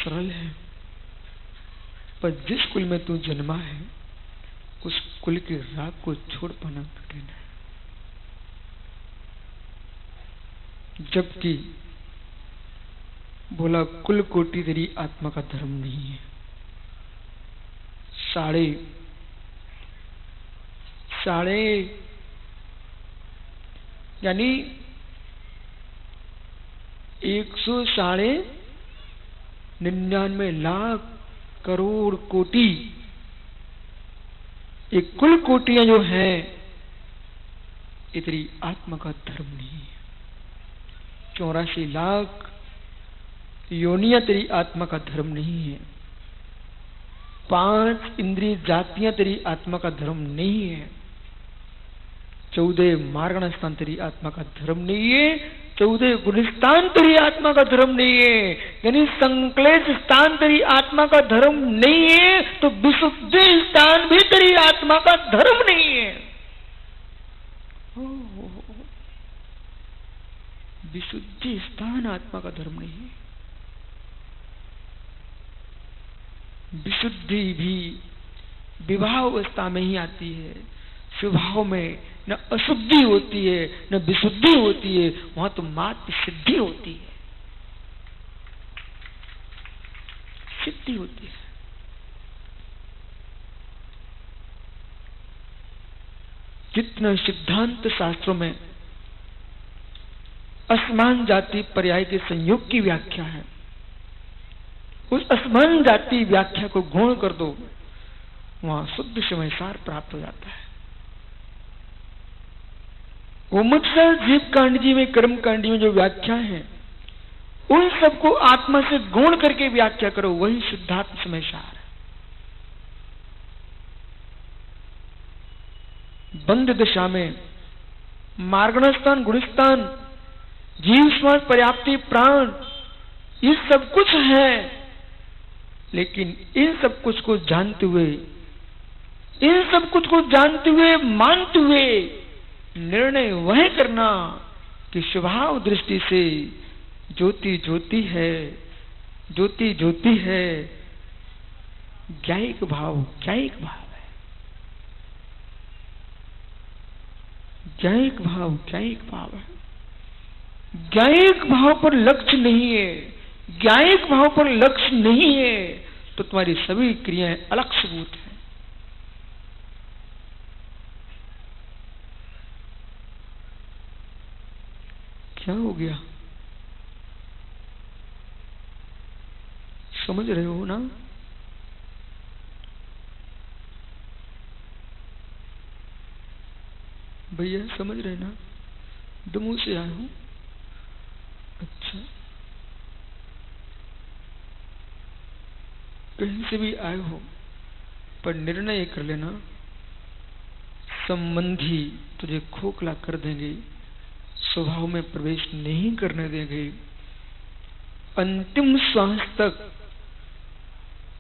सरल है, पर जिस कुल में तू जन्मा है उस कुल के राग को छोड़ पाना कठिन है। जबकि बोला कुल कोटि तेरी आत्मा का धर्म नहीं है। साढ़े यानी 199 लाख करोड़ कोटि, ये कुल कोटियां जो हैं ये तेरी आत्मा का धर्म नहीं है। 84 लाख योनियां तेरी आत्मा का धर्म नहीं है। 5 इंद्रिय जातियां तेरी आत्मा का धर्म नहीं है। 14 मार्गण स्थान तेरी आत्मा का धर्म नहीं है। 14 गुणस्थान तेरी आत्मा का धर्म नहीं है। यानी संक्लेश स्थान तेरी आत्मा का धर्म नहीं है, तो विशुद्धि स्थान भी तेरी आत्मा का धर्म नहीं है। विशुद्धि स्थान आत्मा का धर्म नहीं है। विशुद्धि भी विवाह अवस्था में ही आती है। स्वभाव में न अशुद्धि होती है न विशुद्धि होती है, वहां तो मात्र सिद्धि होती है, सिद्धि होती है। जितना सिद्धांत शास्त्रों में असमान जाति पर्याय के संयोग की व्याख्या है, उस असमान जाति व्याख्या को गौण कर दो, वहां शुद्ध समयसार प्राप्त हो जाता है। गोमत्सर जीव कांडी में कर्म कांडी में जो व्याख्या है, उन सबको आत्मा से गौण करके व्याख्या करो, वही शुद्धात्म समयसार है। बंध दशा में मार्गणस्थान गुणस्थान जीव श्वास पर्याप्ति प्राण ये सब कुछ है, लेकिन इन सब कुछ को जानते हुए, इन सब कुछ को जानते हुए मानते हुए निर्णय वह करना कि स्वभाव दृष्टि से ज्योति ज्योति है, ज्योति ज्योति है, ज्ञायिक भाव ज्ञायिक भाव है, ज्ञायिक भाव ज्ञायिक भाव है। ज्ञायिक भाव पर लक्ष्य नहीं है, ज्ञायिक भाव पर लक्ष्य नहीं है, तो तुम्हारी सभी क्रियाएं अलक्ष्यभूत हैं। क्या हो गया, समझ रहे हो ना? भैया समझ रहे ना? दमू से आया हूं। अच्छा, कहीं से भी आए हो, पर निर्णय कर लेना, संबंधी तुझे खोखला कर देंगे, स्वभाव में प्रवेश नहीं करने देंगे, अंतिम श्वास तक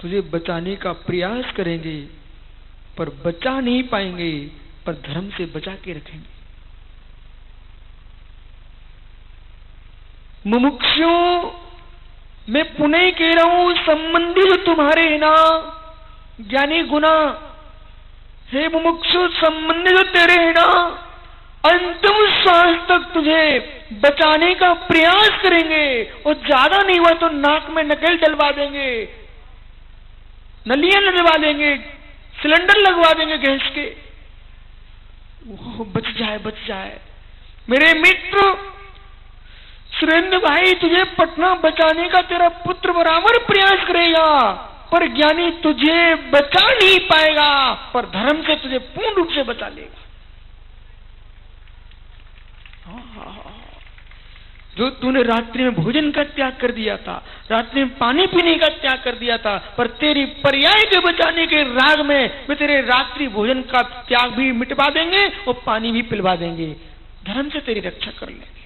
तुझे बचाने का प्रयास करेंगे, पर बचा नहीं पाएंगे, पर धर्म से बचा के रखेंगे। मुमुक्षुओं मैं पुनः कह रहा हूं, संबंधी जो तुम्हारे है ना ज्ञानी गुना, हे मुमुक्षु संबंधी जो तेरे है ना, अंतिम श्वास तक तुझे बचाने का प्रयास करेंगे, और ज्यादा नहीं हुआ तो नाक में नकेल डलवा देंगे, नलियां लगवा देंगे, सिलेंडर लगवा देंगे गैस के, वो बच जाए बच जाए। मेरे मित्र सुरेंद्र भाई, तुझे पटना बचाने का तेरा पुत्र बराबर प्रयास करेगा, पर ज्ञानी तुझे बचा नहीं पाएगा, पर धर्म से तुझे पूर्ण रूप से बचा लेगा। जो तूने रात्रि में भोजन का त्याग कर दिया था, रात्रि में पानी पीने का त्याग कर दिया था, पर तेरी पर्याय के बचाने के राग में वे तेरे रात्रि भोजन का त्याग भी मिटवा देंगे और पानी भी पिलवा देंगे, धर्म से तेरी रक्षा कर लेंगे।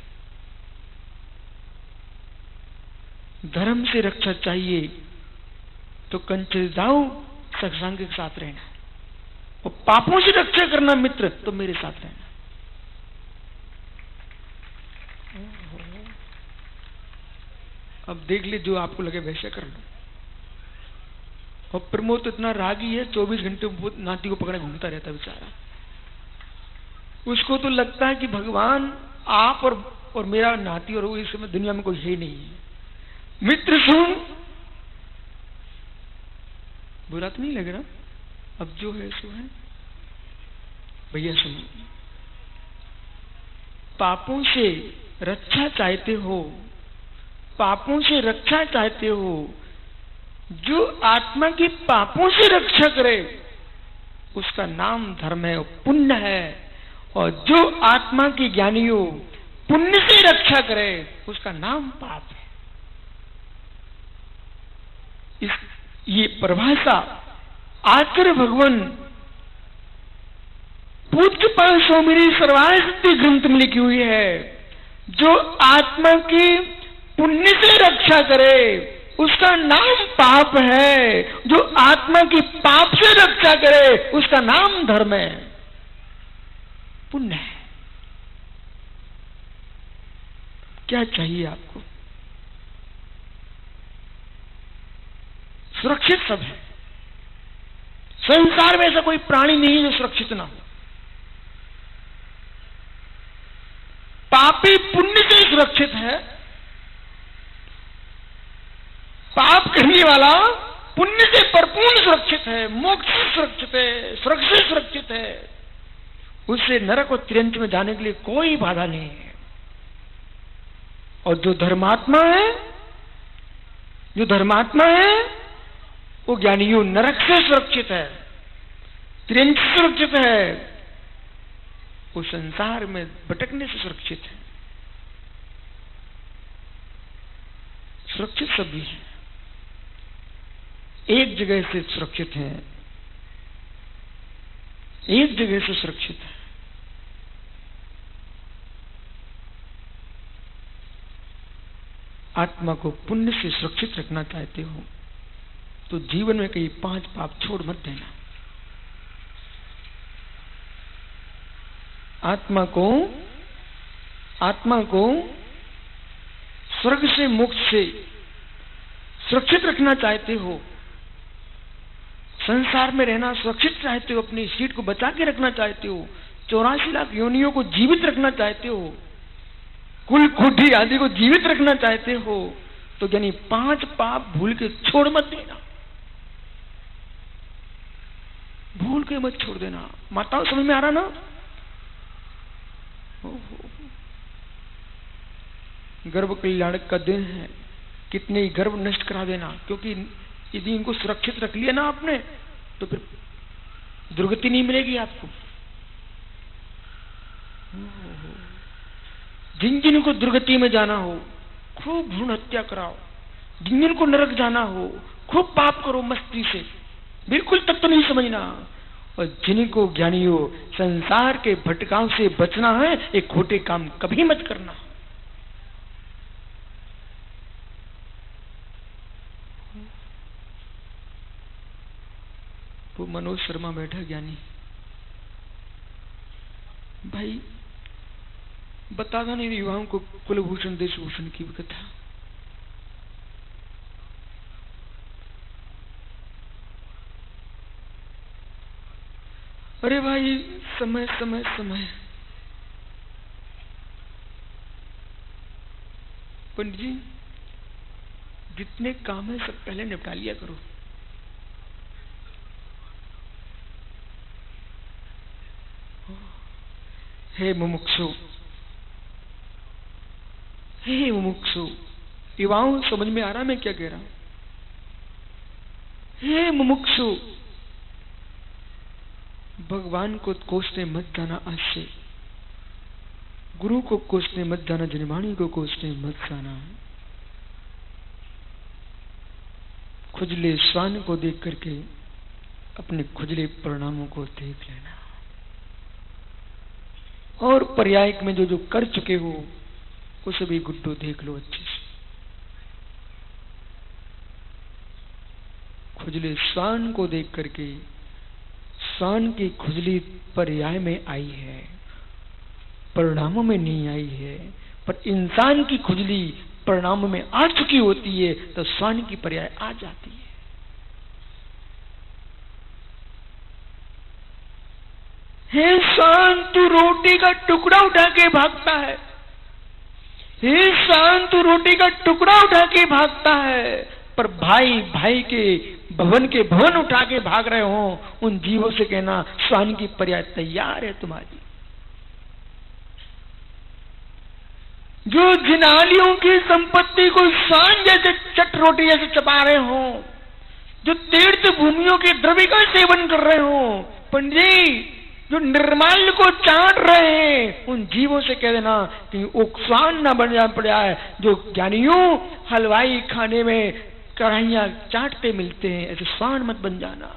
धर्म से रक्षा चाहिए तो कंचन जाओ सत्संग के साथ रहना, और पापों से रक्षा करना मित्र तो मेरे साथ रहना। अब देख ली, जो आपको लगे वैसे करना। और प्रमोद तो इतना रागी है, 24 घंटे वो नाती को पकड़े घूमता रहता बेचारा। उसको तो लगता है कि भगवान आप और मेरा नाती और वो इस समय दुनिया में कोई है नहीं है। मित्र सुन, बुरा तो नहीं लग रहा, अब जो है सो है। भैया सुनो, पापों से रक्षा चाहते हो, पापों से रक्षा चाहते हो, जो आत्मा की पापों से रक्षा करे उसका नाम धर्म है, पुण्य है। और जो आत्मा की ज्ञानियों पुण्य से रक्षा करे उसका नाम पाप है। ये परिभाषा आचार्य भगवान पूज्यपाद स्वामी सर्वासिद्धि ग्रंथ में लिखी हुई है। जो आत्मा की पुण्य से रक्षा करे उसका नाम पाप है, जो आत्मा की पाप से रक्षा करे उसका नाम धर्म है, पुण्य है। क्या चाहिए आपको? सुरक्षित सब है। संसार में ऐसा कोई प्राणी नहीं जो सुरक्षित ना हो। पापी पुण्य से सुरक्षित है, पाप करने वाला पुण्य से परिपूर्ण सुरक्षित है, मोक्ष से सुरक्षित है, स्वर्ग से सुरक्षित है। उससे नरक और तिरंज में जाने के लिए कोई बाधा नहीं है। और जो धर्मात्मा है, जो धर्मात्मा है वो ज्ञानियों नरक से सुरक्षित है, तिरंज से सुरक्षित है, वो संसार में भटकने से सुरक्षित है। सुरक्षित सभी है, एक जगह से सुरक्षित है, एक जगह से सुरक्षित है। आत्मा को पुण्य से सुरक्षित रखना चाहते हो तो जीवन में कई 5 पाप छोड़ मत देना। आत्मा को स्वर्ग से मोक्ष से सुरक्षित रखना चाहते हो, संसार में रहना सुरक्षित चाहते हो, अपनी सीट को बचा के रखना चाहते हो, 84 लाख योनियों को जीवित रखना चाहते हो, कुल कोटि आदि को जीवित रखना चाहते हो, तो यानी 5 पाप भूल के छोड़ मत देना, भूल के मत छोड़ देना। माताओं समझ में आ रहा ना? गर्भ कल्याण का दिन है, कितने ही गर्भ नष्ट करा देना, क्योंकि यदि इनको सुरक्षित रख लिया ना आपने तो फिर दुर्गति नहीं मिलेगी आपको। जिन जिन को दुर्गति में जाना हो खूब भ्रूण हत्या कराओ, जिन जिन को नरक जाना हो खूब पाप करो मस्ती से, बिल्कुल तत्व नहीं समझना। और जिनको ज्ञानियों संसार के भटकाव से बचना है, एक खोटे काम कभी मत करना। वो मनोज शर्मा बैठा ज्ञानी भाई, बताता नहीं युवाओं को कुलभूषण देशभूषण की कथा। अरे भाई समय समय समय, पंडित जी जितने काम है सब पहले निपटा लिया करो। हे मुमुक्षु, हे मुमुक्षु, युवाओं समझ में आ रहा मैं क्या कह रहा हूं? हे मुमुक्षु, भगवान को कोसने मत जाना आज से, गुरु को कोसने मत जाना, जनवाणी को कोसने मत जाना। खुजले श्वान को देख करके अपने खुजले परिणामों को देख लेना, और पर्याय में जो जो कर चुके हो वो सभी गुड्डो देख लो अच्छे से। खुजले श्वान को देख करके, श्वान की खुजली पर्याय में आई है, परिणामों में नहीं आई है। पर इंसान की खुजली परिणामों में आ चुकी होती है तो श्वान की पर्याय आ जाती है। हे स्वान, तू रोटी का टुकड़ा उठा के भागता है। हे स्वान, तू रोटी का टुकड़ा उठा के भागता है, पर भाई भाई के भवन उठा के भाग रहे हो, उन जीवों से कहना स्वान की पर्याय तैयार है तुम्हारी। जो जिनालियों की संपत्ति को स्वान जैसे चट रोटी जैसे चबा रहे हो, जो तीर्थ भूमियों के द्रव्य का सेवन कर रहे हो, पंडित जो निर्माल्य को चाट रहे हैं, उन जीवों से कह देना कि वो स्वान न बन जा पड़ा है। जो ज्ञानियों हलवाई खाने में कढ़ाइयां चाटते मिलते हैं, ऐसे स्वान मत बन जाना।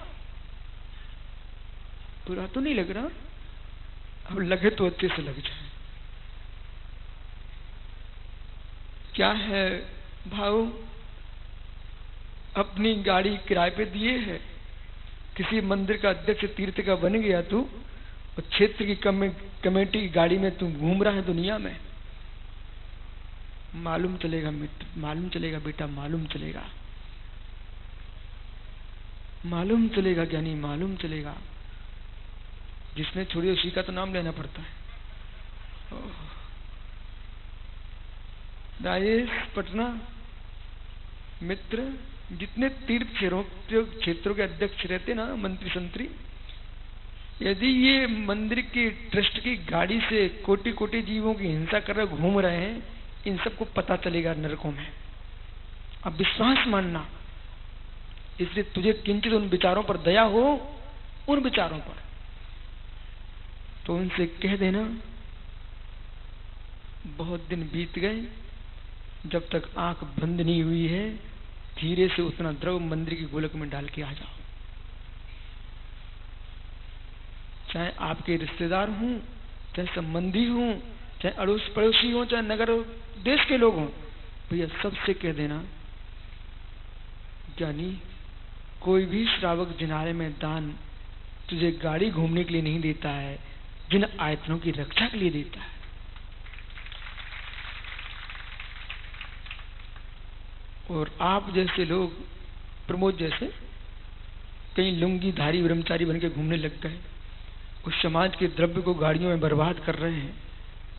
बुरा तो नहीं लग रहा? अब लगे तो अच्छे से लग जाए। क्या है भाऊ, अपनी गाड़ी किराए पे दिए है, किसी मंदिर का अध्यक्ष तीर्थ का बन गया तू, और क्षेत्र की कमेटी की गाड़ी में तू घूम रहा है दुनिया में। मालूम चलेगा मित्र, मालूम चलेगा बेटा, मालूम चलेगा, मालूम चलेगा ज्ञानी, मालूम चलेगा। जिसने छोड़ी उसी का तो नाम लेना पड़ता है। राजेश पटना मित्र, जितने तीर्थ क्षेत्रों के अध्यक्ष रहते ना, मंत्री संतरी, यदि ये मंदिर की ट्रस्ट की गाड़ी से कोटि कोटि जीवों की हिंसा कर रहे घूम रहे हैं, इन सबको पता चलेगा नरकों में। अब विश्वास मानना, इसलिए तुझे किंचित उन विचारों पर दया हो, उन विचारों पर, तो उनसे कह देना बहुत दिन बीत गए, जब तक आंख बंद नहीं हुई है, धीरे से उतना द्रव मंदिर की गोलक में डाल के आ जाओ। चाहे आपके रिश्तेदार हों, चाहे संबंधी हों, चाहे अड़ोस पड़ोसी हों, चाहे नगर देश के लोग हों, भैया सबसे कह देना ज्ञानी, कोई भी श्रावक जिनारे में दान तुझे गाड़ी घूमने के लिए नहीं देता है, जिन आयतनों की रक्षा के लिए देता है। और आप जैसे लोग, प्रमोद जैसे, कई लुंगी धारी ब्रह्मचारी बन के घूमने लग गए, उस समाज के द्रव्य को गाड़ियों में बर्बाद कर रहे हैं।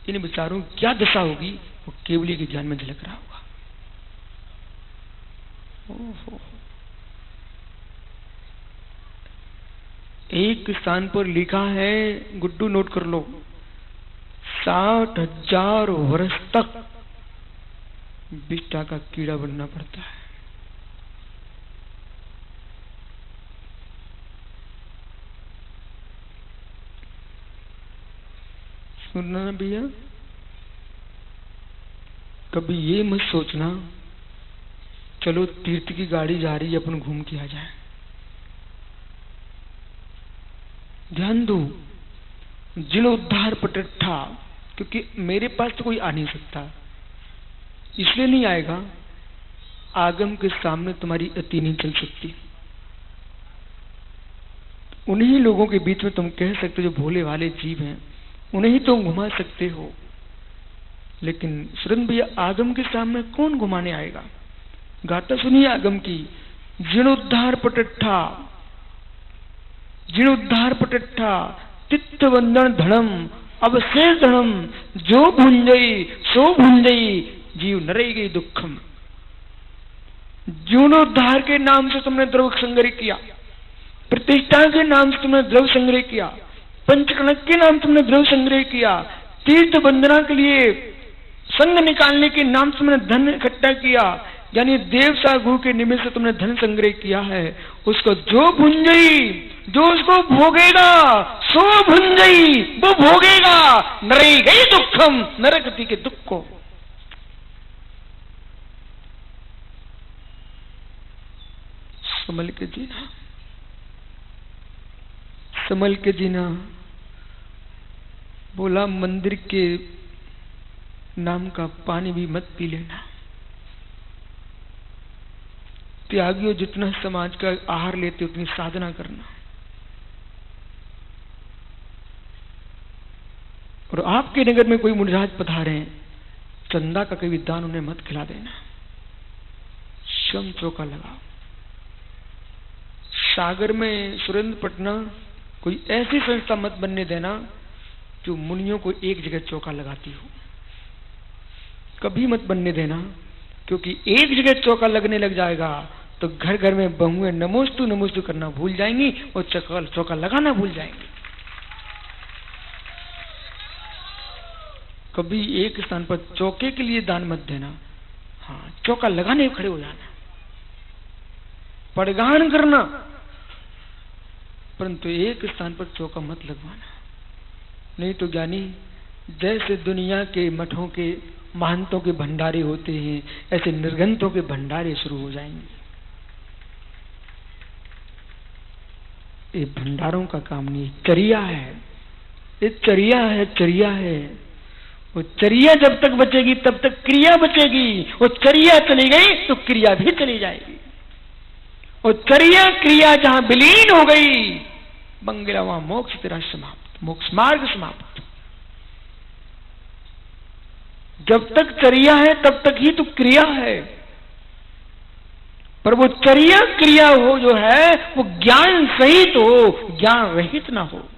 इन विचारों की क्या दशा होगी, वो केवली के ज्ञान में झलक रहा होगा। ओहो। एक स्थान पर लिखा है, गुड्डू नोट कर लो, 60,000 वर्ष तक बिष्टा का कीड़ा बनना पड़ता है। सुनना ना भैया, कभी ये मत सोचना चलो तीर्थ की गाड़ी जा रही है, अपन घूम के आ जाए। ध्यान दो, जिन उद्धार पटठा, क्योंकि मेरे पास तो कोई आ नहीं सकता, इसलिए नहीं आएगा, आगम के सामने तुम्हारी अति नहीं चल सकती। उन्हीं लोगों के बीच में तुम कह सकते हो जो भोले वाले जीव हैं, उन्हें ही तुम घुमा सकते हो। लेकिन सुरेंद्र भैया, आगम के सामने कौन घुमाने आएगा? गाथा सुनिए आगम की, जीर्णोद्धार पटठा, जीर्णोद्धार पटठा, तित्थ वंदन धनम, अवशेष धनम, जो भुंजई सो भुंजई, जीव नरे गई दुखम। जीर्णोद्धार के नाम से तुमने द्रव्य संग्रह किया, प्रतिष्ठा के नाम से तुमने द्रव्य संग्रह किया, पंचकणक के नाम तुमने द्रव्य संग्रह किया, तीर्थ वंदना के लिए संग निकालने के नाम से तुमने धन इकट्ठा किया, यानी देवसा गुरु के निमित्त से तुमने धन संग्रह किया है। उसको जो भुंजई, जो उसको भोगेगा सो भुंजई, वो भोगेगा नरे गई दुखम, नरकति के दुख को। संभल के जीना, संभल के जीना। बोला मंदिर के नाम का पानी भी मत पी लेना। त्यागियों, जितना समाज का आहार लेते उतनी साधना करना। और आपके नगर में कोई मुनिराज पधारे, चंदा का कभी दान उन्हें मत खिला देना, शम चौका लगाओ। सागर में सुरेंद्र पटना कोई ऐसी संस्था मत बनने देना जो मुनियों को एक जगह चौका लगाती हो, कभी मत बनने देना, क्योंकि एक जगह चौका लगने लग जाएगा तो घर घर में बहुएं नमोस्तु नमोस्तु करना भूल जाएंगी और चौका लगाना भूल जाएंगी। कभी एक स्थान पर चौके के लिए दान मत देना, हाँ चौका लगाने खड़े हो जाना, पड़गान करना, परंतु एक स्थान पर चौका मत लगवाना। नहीं तो ज्ञानी जैसे दुनिया के मठों के महंतों के भंडारे होते हैं, ऐसे निर्गंतों के भंडारे शुरू हो जाएंगे। ये भंडारों का काम नहीं, चर्या है, ये चर्या है, चर्या है। वो चर्या जब तक बचेगी तब तक क्रिया बचेगी, वो चर्या चली गई तो क्रिया भी चली जाएगी। और चर्या क्रिया जहां विलीन हो गई बंगला, वहां मोक्ष तेरा समाप्त, मोक्ष मार्ग समाप्त। जब तक चर्या है तब तक ही तो क्रिया है, पर वो चर्या क्रिया हो जो है वो ज्ञान सहित हो, ज्ञान रहित ना हो।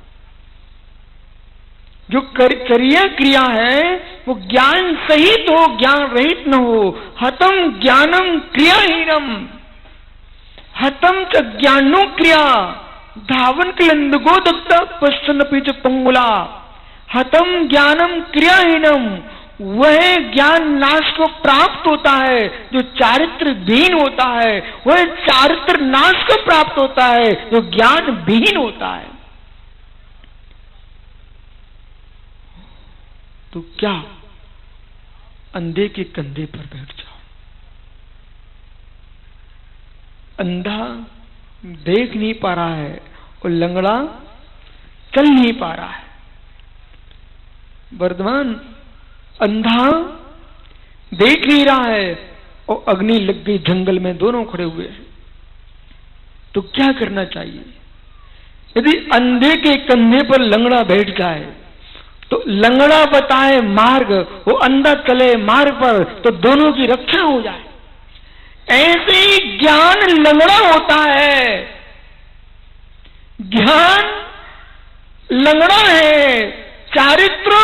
जो चर्या क्रिया है वो ज्ञान सहित हो, ज्ञान रहित न हो। हतम ज्ञानम क्रियाहीनम, हतम च ज्ञानो क्रिया धावन क्लंदगो दत्ता पश्चन पीछ पंगुला। हतम ज्ञानम क्रियाहीनम, वह ज्ञान नाश को प्राप्त होता है जो चारित्र विहीन होता है, वह चारित्र नाश को प्राप्त होता है जो ज्ञान विहीन होता है। तो क्या अंधे के कंधे पर बैठ जाओ। अंधा देख नहीं पा रहा है और लंगड़ा चल नहीं पा रहा है। वर्धमान अंधा देख नहीं रहा है और अग्नि लग गई जंगल में, दोनों खड़े हुए हैं। तो क्या करना चाहिए? यदि अंधे के कंधे पर लंगड़ा बैठ जाए तो लंगड़ा बताए मार्ग, वो अंधा चले मार्ग पर, तो दोनों की रक्षा हो जाए। ऐसे ही ज्ञान लंगड़ा होता है, ज्ञान लंगड़ा है, चारित्र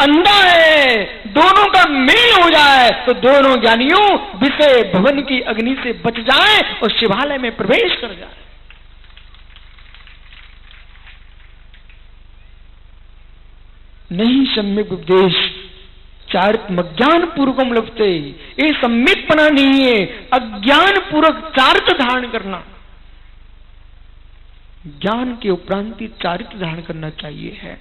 अंधा है, दोनों का मेल हो जाए तो दोनों ज्ञानियों विषय भवन की अग्नि से बच जाए और शिवालय में प्रवेश कर जाए। नहीं सम्यक उपदेश चारित्म अज्ञान पूर्वकम लभते, ये सम्यकपना नहीं है, अज्ञान पूर्वक चारित्र धारण करना। ज्ञान के उपरांत ही चारित्र धारण करना चाहिए है।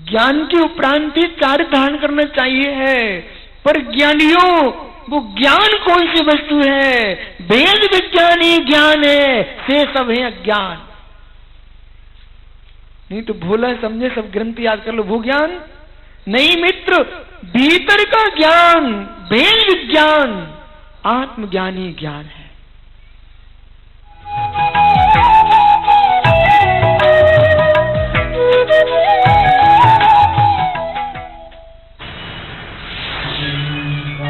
ज्ञान के उपरांत ही चारित्र धारण करना चाहिए है। पर ज्ञानियों, वो ज्ञान कौन सी वस्तु है? वेद विज्ञान ही ज्ञान है, से सब है अज्ञान। नहीं तो भोला समझे सब ग्रंथ याद कर लो, वो ज्ञान नहीं मित्र। भीतर का ज्ञान, वेद विज्ञान, आत्मज्ञान ही ज्ञान है।